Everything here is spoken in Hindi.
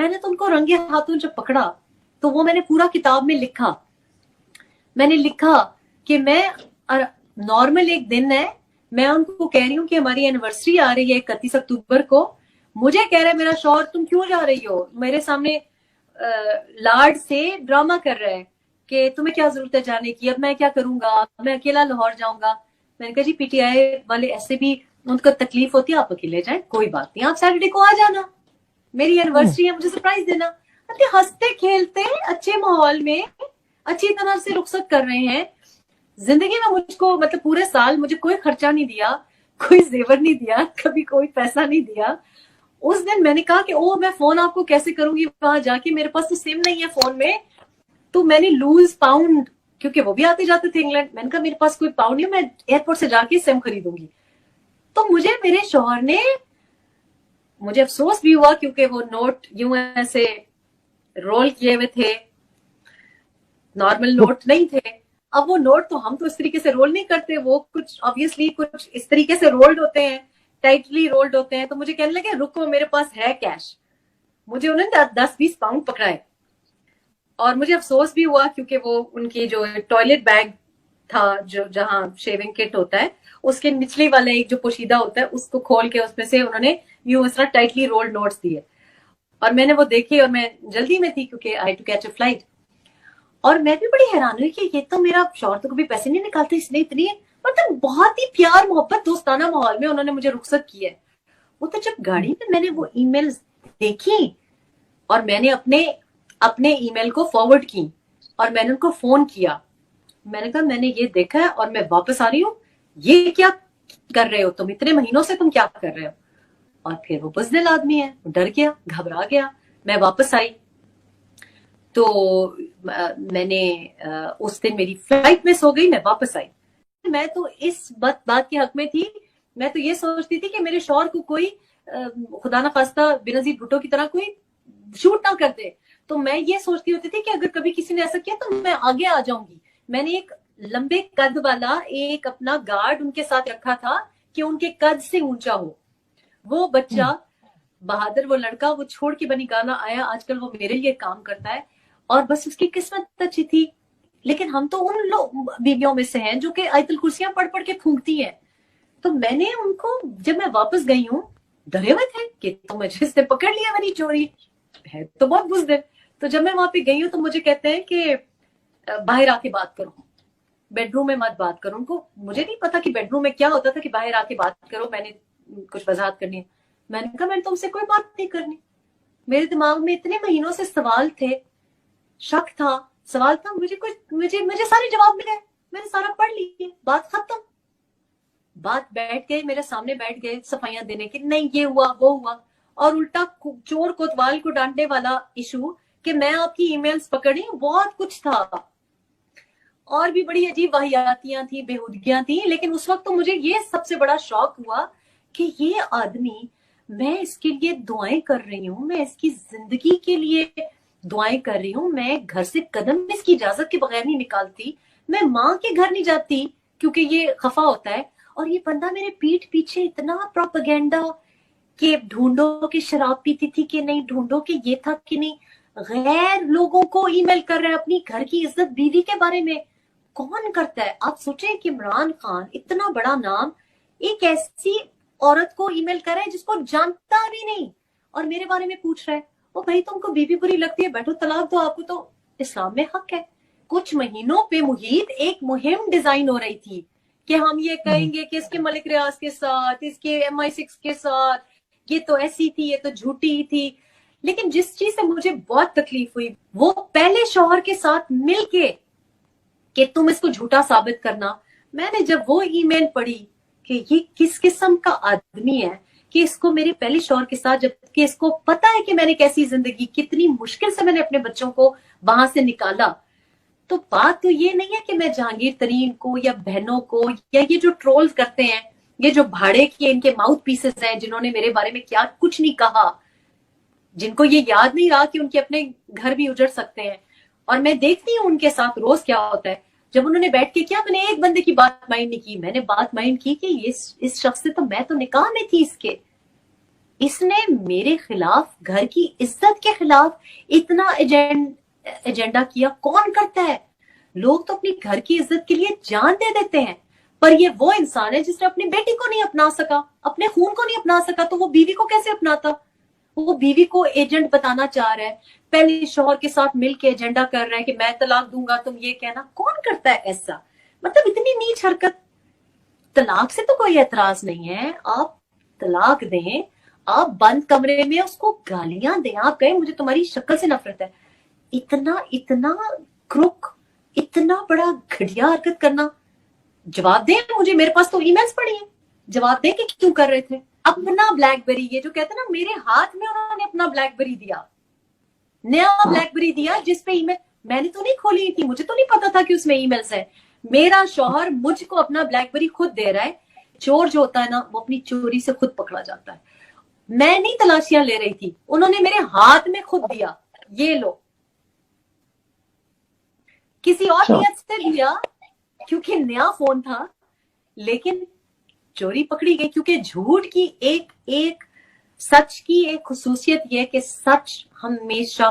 मैंने तो उनको रंगे हाथों जब पकड़ा तो वो मैंने पूरा किताब में लिखा। मैंने लिखा कि मैं नॉर्मल एक दिन है, मैं उनको कह रही हूँ कि हमारी एनिवर्सरी आ रही है 31 अक्टूबर को, मुझे कह रहा है मेरा शौहर तुम क्यों जा रही हो, मेरे सामने लाड से ड्रामा कर रहा है कि तुम्हें क्या जरूरत है जाने की, अब मैं क्या करूंगा, मैं अकेला लाहौर जाऊंगा। मैंने कहा जी पीटीआई वाले ऐसे भी उनको तकलीफ होती है, आप अकेले जाए कोई बात नहीं, आप सैटरडे को आ जाना, मेरी एनिवर्सरी है, मुझे सरप्राइज देना। हंसते खेलते अच्छे माहौल में अच्छी तरह से रुखसत कर रहे हैं। जिंदगी में मुझको मतलब पूरे साल मुझे कोई खर्चा नहीं दिया, कोई जेवर नहीं दिया, कभी कोई पैसा नहीं दिया। उस दिन मैंने कहा कि ओ मैं फोन आपको कैसे करूंगी वहां जाके, मेरे पास तो सिम नहीं है फोन में। तो मैंने लूज पाउंड, क्योंकि वो भी आते जाते थे इंग्लैंड, मैंने कहा मेरे पास कोई पाउंड नहीं, मैं एयरपोर्ट से जाके सिम खरीदूंगी। तो मुझे मेरे शौहर ने, मुझे अफसोस भी हुआ क्योंकि वो नोट यूं ऐसे रोल किए हुए थे, नॉर्मल नोट नहीं थे। अब वो नोट तो हम तो इस तरीके से रोल नहीं करते, वो कुछ ऑब्वियसली कुछ इस तरीके से रोल्ड होते हैं, टाइटली रोल्ड होते हैं। तो मुझे कहने लगे रुको मेरे पास है कैश। मुझे उन्होंने 10-20 पाउंड पकड़ाए और मुझे अफसोस भी हुआ क्योंकि वो उनकी जो टॉयलेट बैग था, जो जहां शेविंग किट होता है उसके निचले वाले एक जो पोशीदा होता है उसको खोल के उसमें से उन्होंने यूं इस तरह टाइटली रोल्ड नोट्स दिए। और मैंने वो देखे और मैं जल्दी में थी क्योंकि आई टू कैच अ फ्लाइट। और मैं भी बड़ी हैरान हुई कि ये तो मेरा शौहर तो कभी पैसे नहीं निकालते, इसने इतनी मतलब बहुत ही प्यार मोहब्बत दोस्ताना माहौल में उन्होंने मुझे रुखसत की है। वो तो जब गाड़ी में मैंने वो ईमेल देखी और मैंने अपने अपने ईमेल को फॉरवर्ड की और मैंने उनको फोन किया, मैंने कहा मैंने ये देखा है और मैं वापस आ रही हूँ, ये क्या कर रहे हो तुम, इतने महीनों से तुम क्या कर रहे हो। और फिर वो बुज़दिल आदमी है, डर गया, घबरा गया। मैं वापस आई तो मैंने उस दिन मेरी फ्लाइट मिस हो गई, मैं वापस आई। मैं तो इस बात के हक में थी, मैं तो ये सोचती थी कि मेरे शौहर को कोई खुदा ना खास्ता बेनजीर भुट्टो की तरह कोई शूट ना कर दे। तो मैं ये सोचती होती थी कि अगर कभी किसी ने ऐसा किया तो मैं आगे आ जाऊंगी। मैंने एक लंबे कद वाला एक अपना गार्ड उनके साथ रखा था कि उनके कद से ऊंचा हो। वो बच्चा बहादुर, वो लड़का, वो छोड़ के बनी गाना आया, आजकल वो मेरे लिए काम करता है। और बस उसकी किस्मत अच्छी थी। लेकिन हम तो उन लोग बीवियों में से हैं जो कि आयतुल कुर्सियां पढ़ पढ़ के फूंकती हैं। तो मैंने उनको, जब मैं वापस गई हूँ, डरे हुए थे कि तो मुझे इसने पकड़ लिया, मेरी चोरी है तो बहुत बुज़दिल। तो जब मैं वहां पे गई हूँ तो मुझे कहते हैं कि बाहर आके बात करो, बेडरूम में मत बात करो। उनको मुझे नहीं पता कि बेडरूम में क्या होता था कि बाहर आके बात करो, मैंने कुछ वजाहत करनी है। मैंने कहा मैंने तुमसे कोई बात नहीं करनी। मेरे दिमाग में इतने महीनों से सवाल थे, शक था, सवाल था, मुझे कुछ मुझे सारे जवाब मिले, मैंने सारा पढ़ लिए, बात खत्म। बात बैठ गए, मेरे सामने बैठ गए सफाइयां देने की, नहीं ये हुआ वो हुआ। और उल्टा चोर कोतवाल को डांटने वाला इशू कि मैं आपकी ईमेल्स पकड़ी, बहुत कुछ था। और भी बड़ी अजीब वाहियातियां थी, बेहूदगियां थी। लेकिन उस वक्त तो मुझे ये सबसे बड़ा शौक हुआ कि ये आदमी, मैं इसके लिए दुआएं कर रही हूँ, मैं इसकी जिंदगी के लिए दुआएं कर रही हूँ, मैं घर से कदम इसकी इजाजत के बगैर नहीं निकालती, मैं माँ के घर नहीं जाती क्योंकि ये खफा होता है। और ये बंदा मेरे पीठ पीछे इतना प्रोपेगेंडा कि ढूंढो कि शराब पीती थी कि नहीं, ढूंढो कि ये था कि नहीं, गैर लोगों को ईमेल कर रहा है अपनी घर की इज्जत बीवी के बारे में। कौन करता है? आप सोचें कि इमरान खान इतना बड़ा नाम एक ऐसी औरत को ईमेल कर रहा है जिसको जानता भी नहीं और मेरे बारे में पूछ रहा है। वो भाई तुमको बीवी बुरी लगती है, बैठो तलाक दो, आपको तो इस्लाम में हक है। कुछ महीनों पे मुहीत एक मुहिम डिजाइन हो रही थी कि हम ये कहेंगे कि इसके मलिक रियाज के साथ, इसके MI6 के साथ, ये तो ऐसी थी, ये तो झूठी थी। लेकिन जिस चीज से मुझे बहुत तकलीफ हुई वो पहले शौहर के साथ मिलके कि तुम इसको झूठा साबित करना। मैंने जब वो ईमेल पढ़ी कि ये किस किस्म का आदमी है कि इसको मेरे पहले शौहर के साथ, जबकि इसको पता है कि मैंने कैसी जिंदगी, कितनी मुश्किल से मैंने अपने बच्चों को वहां से निकाला। तो बात तो ये नहीं है कि मैं जहांगीर तरीन को या बहनों को या ये जो ट्रोल्स करते हैं, ये जो भाड़े के इनके माउथ पीसेस हैं जिन्होंने मेरे बारे में क्या कुछ नहीं कहा, जिनको ये याद नहीं रहा कि उनके अपने घर भी उजड़ सकते हैं। और मैं देखती हूँ उनके साथ रोज क्या होता है। जब उन्होंने बैठ के किया, मैंने एक बंदे की बात माइंड नहीं की, मैंने बात माइंड की कि इस शख्स से तो मैं तो निकाह में थी इसके, इसने मेरे खिलाफ, घर की इज्जत के खिलाफ इतना एजेंडा किया। कौन करता है? लोग तो अपनी घर की इज्जत के लिए जान दे देते हैं, पर ये वो इंसान है जिसने अपनी बेटी को नहीं अपना सका, अपने खून को नहीं अपना सका, तो वो बीवी को कैसे अपनाता? वो बीवी को एजेंट बताना चाह रहा है, पहले शोहर के साथ मिलके एजेंडा कर रहा है कि मैं तलाक दूंगा, तुम ये कहना। कौन करता है ऐसा? मतलब इतनी नीच हरकत। तलाक से तो कोई एतराज नहीं है, आप तलाक दें, आप बंद कमरे में उसको गालियां दें, आप कहें मुझे तुम्हारी शक्ल से नफरत है। इतना इतना क्रुक, इतना बड़ा घटिया हरकत करना। जवाब दें मुझे, मेरे पास तो ईमेल्स पड़ी हैं, जवाब दें कि क्यों कर रहे थे। अपना ब्लैकबेरी, ये जो कहते हैं ना, मेरे हाथ में उन्होंने अपना ब्लैकबेरी दिया, नया ब्लैकबेरी दिया जिसपे ईमेल, मैंने तो नहीं खोली थी, मुझे तो नहीं पता था कि उसमें ईमेल्स है। मेरा शौहर मुझको अपना ब्लैकबेरी खुद दे रहा है। चोर जो होता है ना, वो अपनी चोरी से खुद पकड़ा जाता है। मैं नहीं तलाशियां ले रही थी, उन्होंने मेरे हाथ में खुद दिया, ये लो। किसी और नियत से दिया क्योंकि नया फोन था, लेकिन चोरी पकड़ी गई। क्योंकि झूठ की एक एक सच की एक खुसूसियत यह कि सच हमेशा